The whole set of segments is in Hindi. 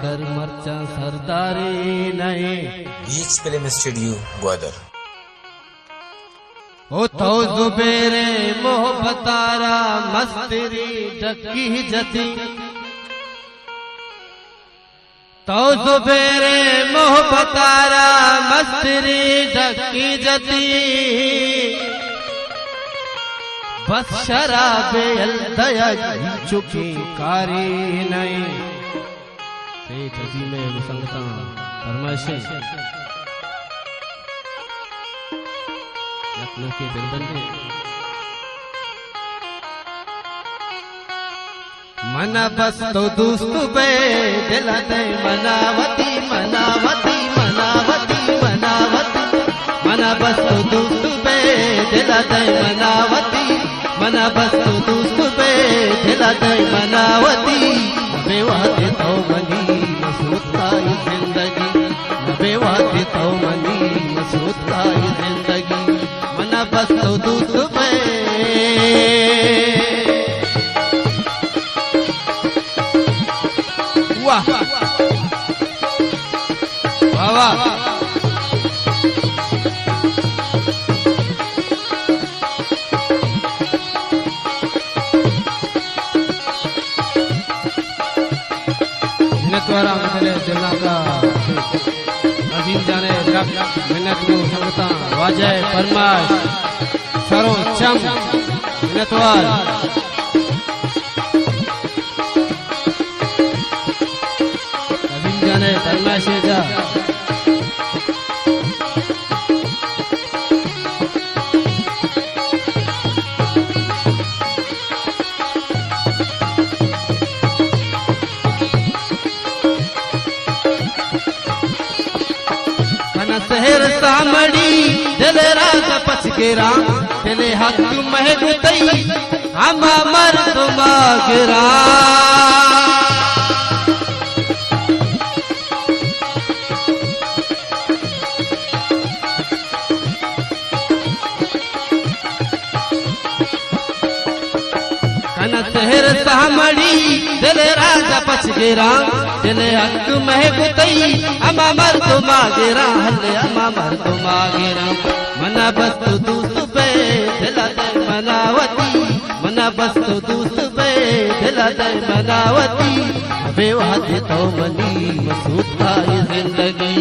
कर मर्चा सरदारी नहीं। बीच फिल्म स्टूडियो ग्वादर। ओ तो जुबेरे मोहब्बतारा मस्तरी डकी जती, तो जुबेरे मोहब्बतारा मस्तरी डकी जती, बस शराबे दया चुकी कारी नहीं। सेठ जी में संगता फरमाइशे के दिल बंदे मना बस तो दोस्त बे दिला दे मनावती मनावती मनावती मनावती, मना बस तो दोस्त बे दिला दे मनावती, मना बस तो दोस्त बे दिला दे मनावती। बेवादे तो मनी मसूद का जिंदगी, बेवादे तो मनी मसूद का जिंदगी, मना बस तो दोस्त बे। वाह वाह वाह द्वारा मिले दिला का अजीम जाने मिन्नत को संगता वाजह फरमाश सरो चम मिन्नतवार अजीम जाने फरमाश जा शहर सामड़ी दिल राग पछ गिरा, दिल हक महक तई हम मर्द मागरा। शहर सामड़ी दिल राग पछ गिरा, दिल हक महक तई अमा मर्द मागरा, हले अमा मर्द मागरा। मना बस तो दोस्त बे दिला दे मनावती, मना बस तो दोस्त बे दिला दे मनावती। बेवादे तो मनी मसूद का जिंदगी,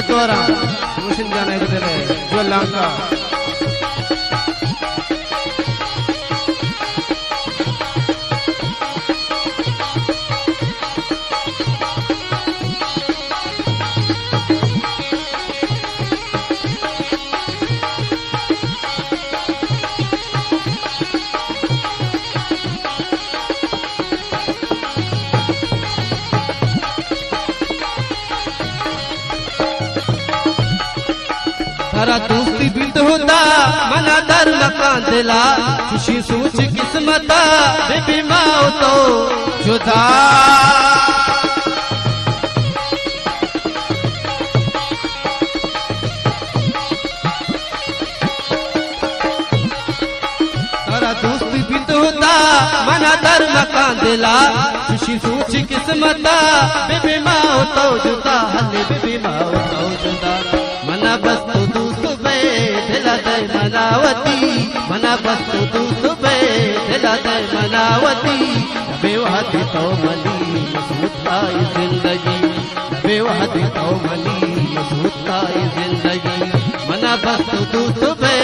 द्वारा रोशन जाने के दिले जो लांगा तारा दोस्ती बिंद होता मना धर्म कांदला, खुशी सोच किस्मता बेबी माओ तो जुदा। तारा दोस्ती बिंद होता मना धर्म कांदला, खुशी सोच किस्मता बेबी माओ तो जुदा, हले बेबी माओ तो जुदा। मना बस तो दोस्त बे दिला दे मनावती, मना बस तो दोस्त बे दिला दे मनावती। बेवादे तो मनी मसूद का जिंदगी, बेवादे तो मनी मसूद का जिंदगी, मना बस तो दोस्त बे।